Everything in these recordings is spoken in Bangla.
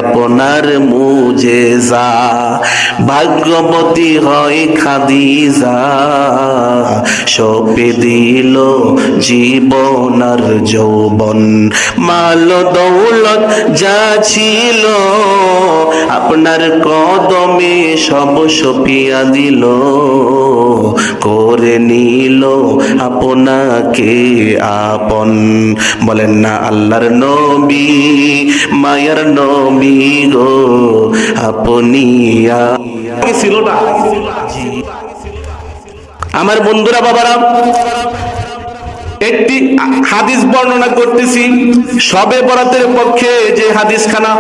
আপনার মুজেজা। ভাগ্যবতী হয় খাদিজা, সঁপে দিল জীবন আর যৌবন। মাল দৌলত যা ছিল আপনার কদমে সব সপিয়া দিল, করে নিল আপনাকে আপন। বলেন না আল্লাহর নবী, মায়ার নবী গো আপনি ছিল না। আমার বন্ধুরা, বাবারা, একটি হাদিস বর্ণনা করতেছি শবে বরাতের পক্ষে, যে হাদিস খানা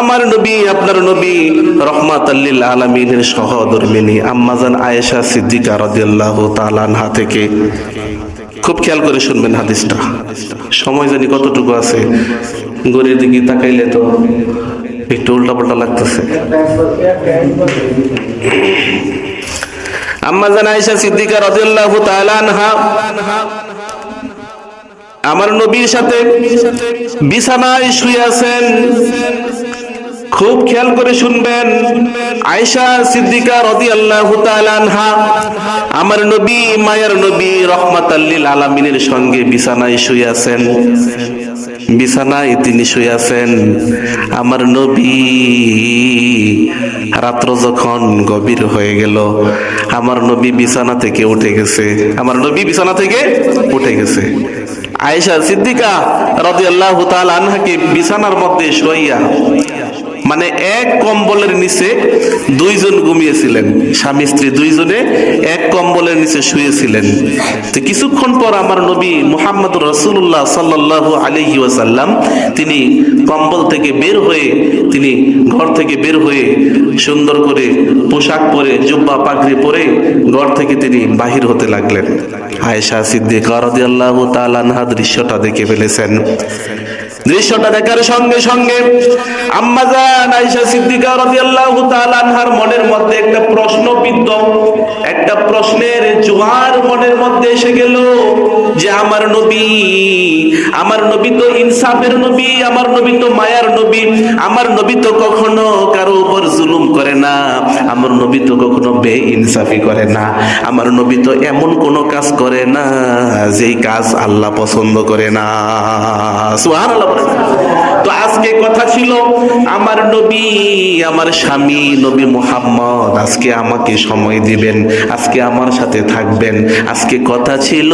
আমার নবী, আপনার নবী রহমাতাল লিল আলামিনের সহধর্মিণী আম্মাজান আয়েশা সিদ্দিকা রাদিয়াল্লাহু তাআলা আনহা থেকে। খুব খেয়াল করে শুনবেন হাদিসটা। সময় জানি কতটুকু আছে, ঘড়ির দিকে তাকাইলে তো একটু উল্টাপাল্টা লাগতেছে। আম্মাজান আয়েশা সিদ্দিকা রাদিয়াল্লাহু তাআলা আনহা আমার নবীর সাথে বিছানায় শুয়ে আছেন। খুব খেয়াল করে শুনবেন। আয়েশা সিদ্দিকা রাদিয়াল্লাহু তাআলা আনহা আমার নবী, মায়ার নবী রহমাতাল লিল আলামিনের সঙ্গে বিছানায় শুয়ে আছেন। বিছানায় তিনি শুয়ে আছেন। আমার নবী রাত্র যখন গভীর হয়ে গেল, আমার নবী বিছানা থেকে উঠে গেছে। আমার নবী বিছানা থেকে উঠে গেছে। আয়েশা সিদ্দিকা রাদিয়াল্লাহু তাআলা আনহাকে বিছানার মধ্যে শুইয়া, মানে এক কম্বলের নিচে দুইজন ঘুমিয়েছিলেন, স্বামী স্ত্রী দুইজনে এক কম্বলের নিচে শুয়েছিলেন। তো কিছুক্ষণ পর আমার নবী মুহাম্মদ রাসূলুল্লাহ সাল্লাল্লাহু আলাইহি ওয়াসাল্লাম তিনি কম্বল থেকে বের হয়ে, তিনি ঘর থেকে বের হয়ে সুন্দর করে পোশাক পরে, জুব্বা পাগড়ি পরে ঘর থেকে তিনি বাহির হতে লাগলেন। আয়েশা সিদ্দিকা রাদিয়াল্লাহু তাআলা আনহা দৃশ্যটা দেখে ফেলেছেন। দৃশ্যটা দেখার সঙ্গে সঙ্গে আম্মাজান আয়েশা সিদ্দিকা রাদিয়াল্লাহু তাআলা আনহার মনের মধ্যে একটা প্রশ্নবিদ্ধ, একটা প্রশ্নের জোয়ার মনের মধ্যে এসে গেল যে আমার নবী তো ইনসাফের নবী, আমার নবী তো মায়ার নবী, আমার নবী তো কখনো কারো উপর জুলুম করে না, আমার নবী তো কখনো বেইনসাফি করে না, আমার নবী তো এমন কোনো কাজ করে না যেই কাজ আল্লাহ পছন্দ করে না। সুবহানাল্লাহ। তো আজকে কথা ছিল আমার নবী, আমার স্বামী নবী মুহাম্মদ আজকে আমাকে সময় দিবেন, আজকে আমার সাথে থাকবেন। আজকে কথা ছিল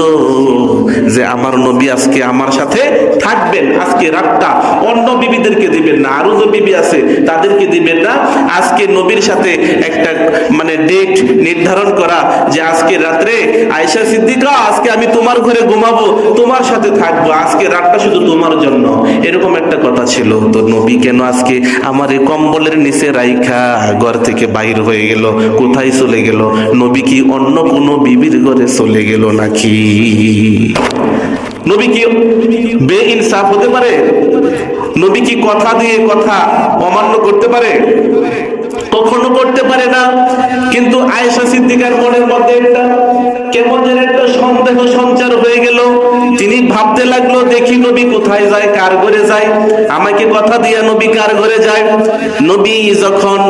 যে আমার নবী আজকে আমার সাথে থাকবেন। আজকে রাতটা অন্য বিবিদেরকে দিবেন না, আরো যে বিবি আছে তাদেরকে দিবেন না। আজকে নবীর সাথে একটা মানে ডেট নির্ধারণ করা যে আজকে রাত্রে আয়েশা সিদ্দিকা আজকে আমি তোমার ঘরে ঘুমাবো, তোমার সাথে থাকবো, আজকে রাতটা শুধু তোমার জন্য, এরকম একটা কথা ছিল। তো নবী কেন আজকে আমার এই কম্বলের নিচে রাইখা ঘর থেকে বাইর হয়ে গেল? কোথায় চলে গেল? নবী কি অন্য কোনো বিবির ঘরে চলে গেল নাকি? নবী কি বেইনসাফ হতে পারে? নবী কি কথা দিয়ে কথা অমান্য করতে পারে? কখনো করতে পারে না। কিন্তু আয়েশা সিদ্দিকার মনের মধ্যে একটা কেমন যেন একটা সন্দেহ সঞ্চার হয়ে গেল। তিনি ভাবতে লাগলো, দেখি নবী কোথায় যায়, কার ঘরে যায়, আমাকে কথা দিয়া নবী কার ঘরে যায়। নবী যখন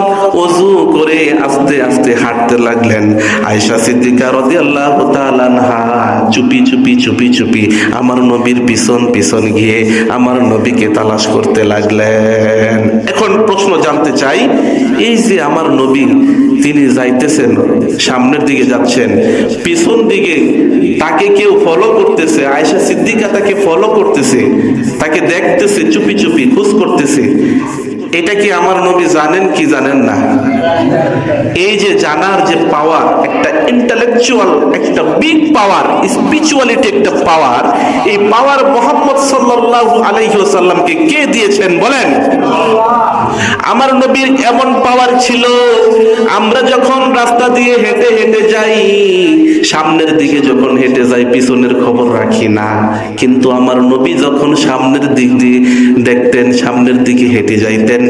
ওযু করে আস্তে আস্তে হাঁটতে লাগলেন, আয়েশা সিদ্দিকা রাদিয়াল্লাহু তাআলা আনহা চুপি চুপি আমার নবীর পিছন পিছন গিয়ে আমার নবীকে তালাশ করতে লাগলেন। এখন প্রশ্ন জানতে চাই, এই যে আমার নবী তিনি যাইতেছেন, সামনের দিকে যাচ্ছেন, পিছন দিকে তাকে কেউ ফলো করতেছে, আয়েশা সিদ্দিকা তাকে ফলো করতেছে, তাকে দেখতেছে, চুপি চুপি খোঁজ করতেছে, এটা কি আমার নবী জানেন কি জানেন না? এই যে জানার যে পাওয়ার, একটা ইন্টেলেকচুয়াল, একটা বিগ পাওয়ার, স্পিরিচুয়ালিটি একটা পাওয়ার, এই পাওয়ার মুহাম্মদ সাল্লাল্লাহু আলাইহি ওয়াসাল্লামকে কে দিয়েছেন বলেন? আমার নবীর এমন পাওয়ার ছিল, আমরা যখন রাস্তা দিয়ে হেঁটে হেঁটে যাই, সামনের দিকে যখন হেঁটে যাই পিছনের খবর রাখি না, কিন্তু আমার নবী যখন সামনের দিক দিয়ে দেখতেন, সামনের দিকে হেঁটে যাইতেন,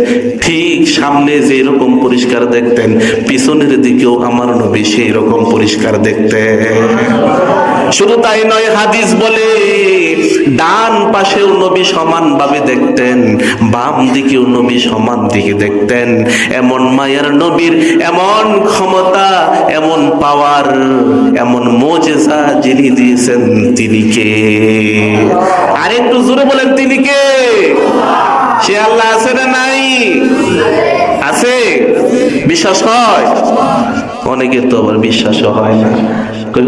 ঠিক সামনে যেই রকম পরিষ্কার দেখতেন, পিছনের দিকেও আমার নবী সেই রকম পরিষ্কার দেখতেন। শুধু তাই নয়, হাদিস বলে ডান পাশেও নবী সমানভাবে দেখতেন, বাম দিকেও নবী সমান দিকে দেখতেন। এমন মায়ার নবীর এমন ক্ষমতা, এমন পাওয়ার, এমন মুজিজা যিনি দিয়েছেন তিনি কে? আর একটু জোরে বলেন তিনি কে? সে আল্লাহ আছে না নাই? আছে। বিশ্বাস হয়? অনেকের তো আবার বিশ্বাসও হয় না।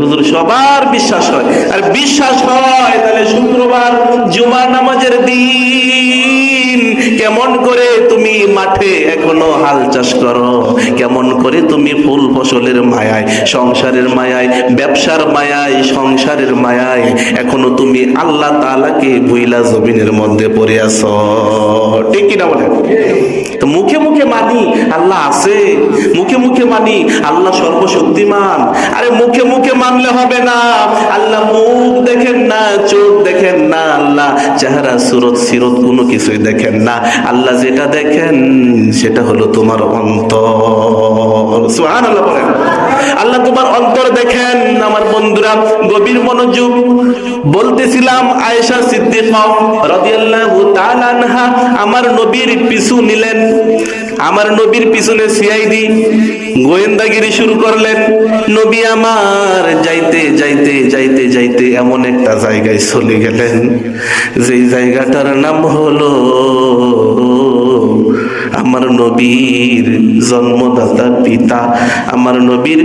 হুজুর সবার বিশ্বাস হয়। আর বিশ্বাস হয় তাহলে শুক্রবার জুমার নামাজের দিন কেমন করে তুমি মাঠে এখনো হাল চাষ করো, কেমন করে তুমি ফুল ফসলের মায়ায়, সংসারের মায়ায়, ব্যবসার মায়ায়, সংসারের মায়ায় এখনো তুমি আল্লাহ তাআলাকে ভুইলা জমিনের মধ্যে পড়ে আছো। ঠিক কিনা বলেন? তো মুখে মুখে মানি আল্লাহ আছে, মুখে মুখে মানি আল্লাহ সর্বশক্তিমান। আরে মুখে মুখে মানলে হবে না। আল্লাহ মুখ দেখেন না, চোখ দেখেন না, আল্লাহ চেহারা সুরত সিরত কোনো কিছুই দেখেন না। আল্লাহ যেটা দেখেন সেটা হলো তোমার অন্তর। সুবহানাল্লাহ বলেন। আল্লাহ তোমার অন্তর দেখেন। আমার বন্ধুরা গভীর মনোযোগ। বলতেছিলাম আয়েশা সিদ্দিকা রাদিয়াল্লাহু তাআলা আনহা আমার নবীর পিছু নিলেন, আমার নবীর পিছনে সিআইডি গোয়েন্দাগিরি শুরু করলেন। নবী আমার যাইতে যাইতে যাইতে যাইতে এমন একটা জায়গায় চলে গেলেন যেই জায়গাটার নাম হলো আমার নবীর জন্মদাতা পিতা, আমার নবীর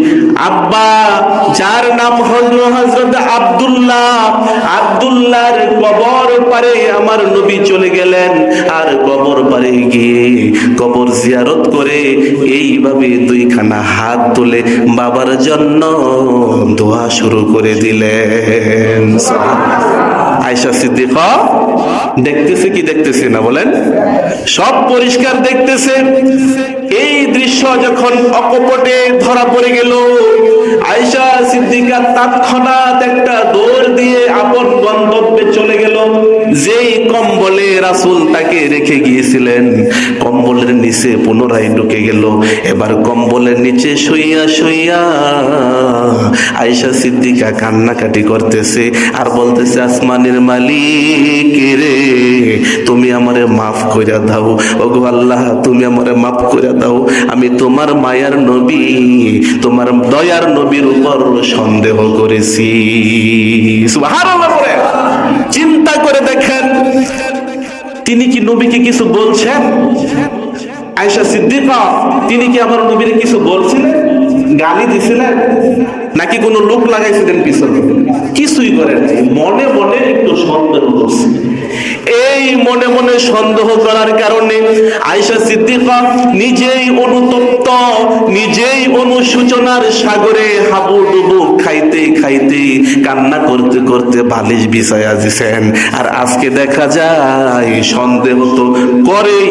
আব্বা, যার নাম হলো হযরত আব্দুল্লাহ। আব্দুল্লাহর কবর পারে আমার নবী চলে গেলেন। আর কবর পারে গিয়ে কবর জিয়ারত করে এইভাবে দুইখানা হাত তুলে বাবার জন্য দোয়া শুরু করে দিলেন। আয়েশা সিদ্দিকা দেখতেছে কি দেখতেছে না বলেন? সব পরিষ্কার দেখতেছে। এই দৃশ্য যখন অকপটে ধরা পড়ে গেল, আয়েশা সিদ্দিকা তৎক্ষণাৎ একটা দৌড় দিয়ে আপন গন্তব্যে চলে গেল। যেই কম্বলে রাসূল তাকে রেখে গিয়েছিলেন কম্বলের নিচে পুনরায় ঢুকে গেল। এবার কম্বলের নিচে শুইয়া শুইয়া আয়েশা সিদ্দিকা কান্নাকাটি করতেছে আর বলতেছে, আসমানের মালিক রে, তুমি আমারে মাফ কইরা দাও। ওগো আল্লাহ, তুমি আমারে মাফ কইরা দাও। আমি তোমার মায়ার নবী, তোমার দয়ার নবীর উপর সন্দেহ করেছি। সুবহানাল্লাহ বলে। চিন্তা করে দেখেন তিনি কি নবীকে কিছু বলছেন? আয়েশা সিদ্দিকা তিনি কি আমার নবীরে কিছু বলছিলেন, গালি দিছিলেন, নাকি কোনো লোক লাগাইছিলেন পিছনে? কিছুই করেন নাই। মনে মনে একটু সন্দেহ করছে। এই মনে মনে সন্দেহ করার কারণে আয়েশা সিদ্দিকা নিজেই অনুতপ্ত, নিজেই অনুশোচনার সাগরে হাবুডুবু খাইতে খাইতে কান্না করতে করতে বালিশ বিছায়া দিছেন। আর আজকে দেখা যায় সন্দেহ তো করেই,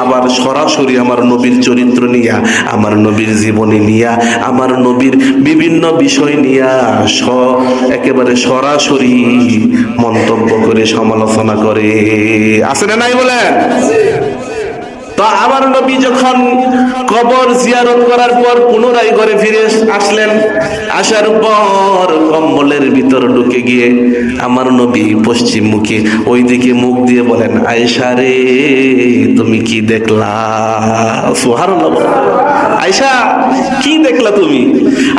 আবার সরাসরি আমার নবীর চরিত্র নিয়া, আমার নবীর জীবনী নিয়া, আমার নবীর বিভিন্ন বিষয় নিয়া একেবারে সরাসরি মন্তব্য করে সমালোচনা করে। আছে না নাই বলেন? তো আমার নবী যখন কবর জিয়ারত করার পর পুনরায় ঘরে ফিরে আসলেন, আসার পর কম্বলের ভিতর ঢুকে গিয়ে আমার নবী পশ্চিম মুখে ওই দিকে মুখ দিয়ে বলেন, আয়েশা রে তুমি কি দেখলা? সুবহানাল্লাহ। আয়েশা কি দেখলা তুমি?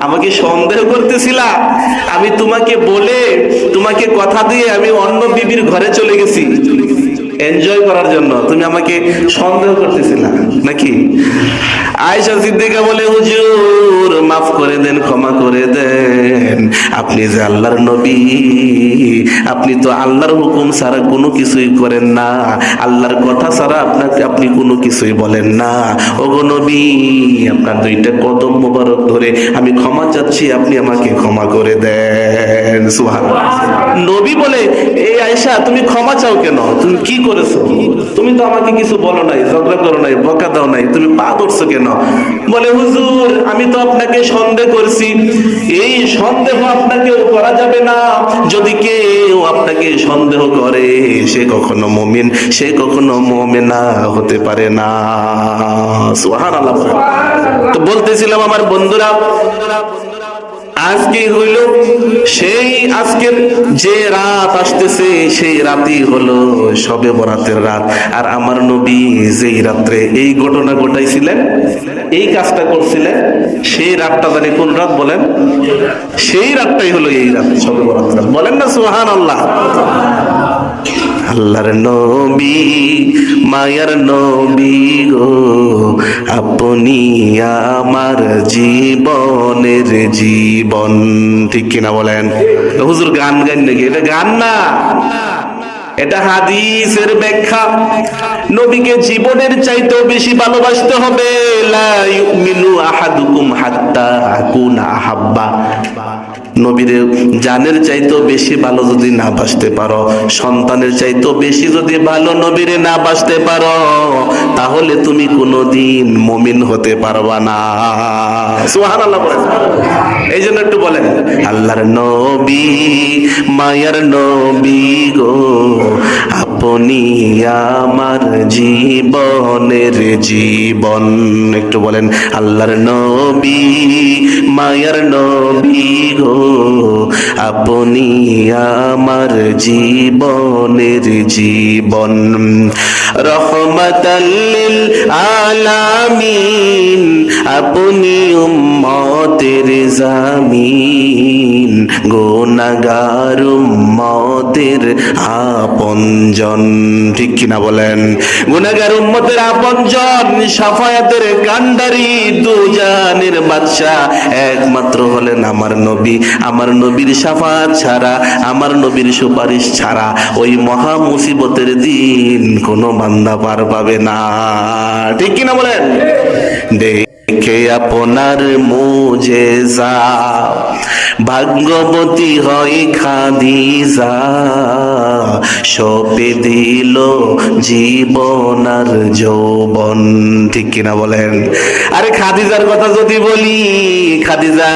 আমাকে সন্দেহ করতেছিলা, আমি তোমাকে বলে, তোমাকে কথা দিয়ে আমি অন্য বিবির ঘরে চলে গেছি এনজয় করার জন্য, তুমি আমাকে সন্দেহ করতেছিলা নাকি? আয়েশা সিদ্দিকা বলে, হুজুর মাফ করে দেন, ক্ষমা করে দেন। আপনি যে আল্লাহর নবী, আপনি তো আল্লাহর হুকুম ছাড়া কোনো কিছুই করেন না, আল্লাহর কথা ছাড়া আপনি কোনো কিছুই বলেন না। ওগো নবী, আপনার দুইটা কদম মোবারক ধরে আমি ক্ষমা চাচ্ছি, আপনি আমাকে ক্ষমা করে দেন। সুবহানাল্লাহ। নবী বলে, এই আয়েশা তুমি ক্ষমা চাও কেন? তুমি কি করেছো? তুমি তো আমাকে কিছু বলো নাই, ঝগড়া করো নাই, বকা দাও নাই, তুমি পা ধরছো কেন? বলে, হুজুর আমি তো আপনাকে সন্দেহ করছি। এই সন্দেহ আপনাকেও করা যাবে না। যদি কেউ আপনাকে সন্দেহ করে সে কখনো মুমিন, সে কখনো মুমিনা হতে পারে না। সুবহানাল্লাহ। তো বলতেছিলাম আমার বন্ধুরা, আজকে হইল সেই আজকের যে রাত আসতেছে, সেই রাতই হলো শবে বরাতের রাত। আর আমার নবী যেই রাত্রে এই ঘটনা ঘটাইছিলেন, এই কাজটা করছিলেন, সেই রাতটা জানি কোন রাত বলেন? সেই রাতটাই হলো এই রাত, শবে বরাতের রাত। বলেন না সুবহানাল্লাহ। আল্লাহর নবী, মায়ার নবী গো, আপনি আমার জীবনের জীবন। ঠিক কিনা বলেন? হুজুর গান গান নাকি? এটা গান না, এটা হাদিসের ব্যাখ্যা। নবীকে জীবনের চাইতেও বেশি ভালোবাসতে হবে। লা ইউমিনু আহাদুকুম হাত্তা আকুনা আহাব্বা। নবীরে জানের চাইতেও বেশি ভালো যদি না বাসতে পারো, সন্তানের চাইতেও বেশি যদি ভালো নবীরে না বাসতে পারো, তাহলে তুমি কোনোদিন মুমিন হতে পারবা না। সুবহানাল্লাহ বলেন। এই জন্য একটু বলেন, আল্লাহর নবী, মায়ার নবী গো, আপনি আমার জীবনের জীবন। একটু বলেন, আল্লাহর নবী, মায়ার নবী গো, আপনি আমার জীবনের জীবন। রহমাতাল লিল আলামিন, আপনি উম্মতের জামিন, গুনাহগার উম্মতের আপনজন। ঠিক কিনা বলেন? গুনাহগার উম্মতের আপনজন, শাফায়াতের কান্ডারি, দুজানের বাদশা একমাত্র হলেন আমার নবী। আমার নবীর শাফাত ছাড়া, আমার নবীর সুপারিশ ছাড়া ওই মহা মুসিবতের দিন কোনো বান্দা পার পাবে না। ঠিক কিনা বলেন? দেখে আপনার মুজেজা, ভাগ্যবতী হয় খাদিজা, সপে দিল জীবন আর যৌবন। ঠিক কিনা বলেন? আরে খাদিজার কথা যদি বলি, খাদিজা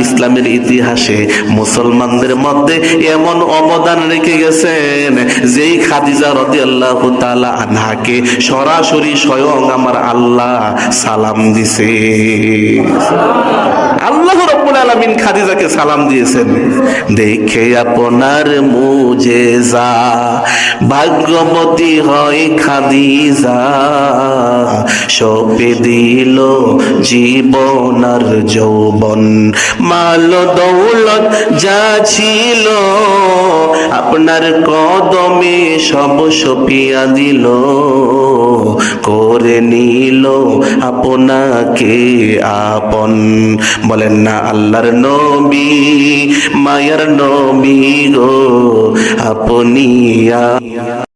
ইসলামের ইতিহাসে মুসলমানদের মধ্যে এমন অবদান রেখে গেছেন, যেই খাদিজা রাদিয়াল্লাহু তাআলা আনহাকে সরাসরি স্বয়ং আমার আল্লাহ সালাম দিছে। আল্লাহ রাব্বুল আলামিন খাদিজাকে সালাম দিয়েছেন। দেখে আপনার মুজেজা, ভাগ্যবতী হয় খাদিজা, সপে দিল জীবন আর যৌবন। মাল দৌলত যা ছিল আপনার কদমে সব সপিয়া দিল, করে নিল আপনাকে আপন। বলেন না, আল্লাহর নবী, মায়ার নবী গো, আপনি